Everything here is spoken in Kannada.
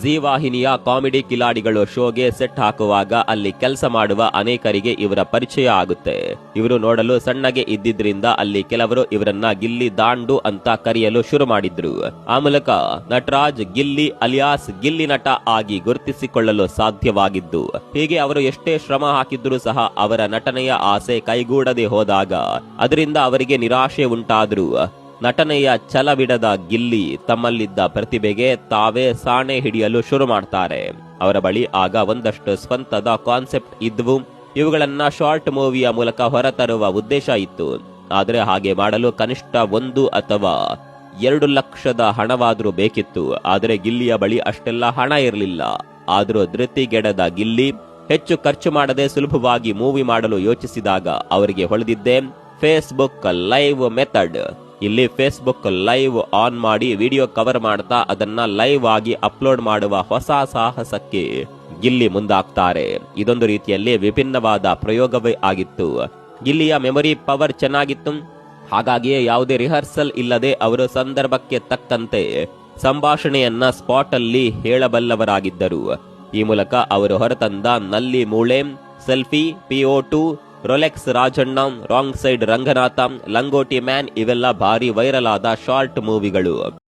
ಜೀ ವಾಹಿನಿಯ ಕಾಮಿಡಿ ಕಿಲಾಡಿಗಳು ಶೋಗೆ ಸೆಟ್ ಹಾಕುವಾಗ ಅಲ್ಲಿ ಕೆಲಸ ಮಾಡುವ ಅನೇಕರಿಗೆ ಇವರ ಪರಿಚಯ ಆಗುತ್ತೆ. ಇವರು ನೋಡಲು ಸಣ್ಣಗೆ ಇದ್ದಿದ್ರಿಂದ ಅಲ್ಲಿ ಕೆಲವರು ಇವರನ್ನ ಗಿಲ್ಲಿ ದಾಂಡು ಅಂತ ಕರೆಯಲು ಶುರು ಮಾಡಿದ್ರು. ಆ ಮೂಲಕ ನಟರಾಜ್ ಗಿಲ್ಲಿ ಅಲಿಯಾಸ್ ಗಿಲ್ಲಿ ನಟ ಆಗಿ ಗುರುತಿಸಿಕೊಳ್ಳಲು ಸಾಧ್ಯವಾಗಿದ್ದು. ಹೀಗೆ ಅವರು ಎಷ್ಟೇ ಶ್ರಮ ಹಾಕಿದ್ರೂ ಸಹ ಅವರ ನಟನೆಯ ಆಸೆ ಕೈಗೂಡದೆ ಹೋದಾಗ ಅದರಿಂದ ಅವರಿಗೆ ನಿರಾಶೆ ಉಂಟಾದ್ರು. ನಟನೆಯ ಛಲವಿಡದ ಗಿಲ್ಲಿ ತಮ್ಮಲ್ಲಿದ್ದ ಪ್ರತಿಭೆಗೆ ತಾವೇ ಸಾಣೆ ಹಿಡಿಯಲು ಶುರು ಮಾಡ್ತಾರೆ. ಅವರ ಬಳಿ ಆಗ ಒಂದಷ್ಟು ಸ್ವಂತದ ಕಾನ್ಸೆಪ್ಟ್ ಇದ್ವು. ಇವುಗಳನ್ನ ಶಾರ್ಟ್ ಮೂವಿಯ ಮೂಲಕ ಹೊರತರುವ ಉದ್ದೇಶ ಇತ್ತು. ಆದರೆ ಹಾಗೆ ಮಾಡಲು ಕನಿಷ್ಠ 1 ಅಥವಾ 2 ಲಕ್ಷದ ಹಣವಾದ್ರೂ ಬೇಕಿತ್ತು. ಆದರೆ ಗಿಲ್ಲಿಯ ಬಳಿ ಅಷ್ಟೆಲ್ಲ ಹಣ ಇರಲಿಲ್ಲ. ಆದರೂ ಧೃತಿಗೆಡದ ಗಿಲ್ಲಿ ಹೆಚ್ಚು ಖರ್ಚು ಮಾಡದೆ ಸುಲಭವಾಗಿ ಮೂವಿ ಮಾಡಲು ಯೋಚಿಸಿದಾಗ ಅವರಿಗೆ ಹೊಳೆದಿದ್ದೆ ಫೇಸ್ಬುಕ್ ಲೈವ್ ಮೆಥಡ್. ಇಲ್ಲಿ ಫೇಸ್ಬುಕ್ ಲೈವ್ ಆನ್ ಮಾಡಿ ವಿಡಿಯೋ ಕವರ್ ಮಾಡ್ತಾ ಅದನ್ನ ಲೈವ್ ಆಗಿ ಅಪ್ಲೋಡ್ ಮಾಡುವ ಹೊಸ ಸಾಹಸಕ್ಕೆ ಗಿಲ್ಲಿ ಮುಂದಾಗ್ತಾರೆ. ಇದೊಂದು ರೀತಿಯಲ್ಲಿ ವಿಭಿನ್ನವಾದ ಪ್ರಯೋಗವೇ ಆಗಿತ್ತು. ಗಿಲ್ಲಿಯ ಮೆಮೊರಿ ಪವರ್ ಚೆನ್ನಾಗಿತ್ತು. ಹಾಗಾಗಿಯೇ ಯಾವುದೇ ರಿಹರ್ಸಲ್ ಇಲ್ಲದೆ ಅವರು ಸಂದರ್ಭಕ್ಕೆ ತಕ್ಕಂತೆ ಸಂಭಾಷಣೆಯನ್ನ ಸ್ಪಾಟ್ ಅಲ್ಲಿ ಹೇಳಬಲ್ಲವರಾಗಿದ್ದರು. ಈ ಮೂಲಕ ಅವರು ಹೊರತಂದ ನಲ್ಲಿ ಮೂಳೆ, selfie, PO2, Rolex Rajanna, wrong side Ranganatha, Langoti man ಇವೆಲ್ಲ ಭಾರಿ ವೈರಲ್ ಆದ ಶಾರ್ಟ್ ಮೂವಿಗಳು.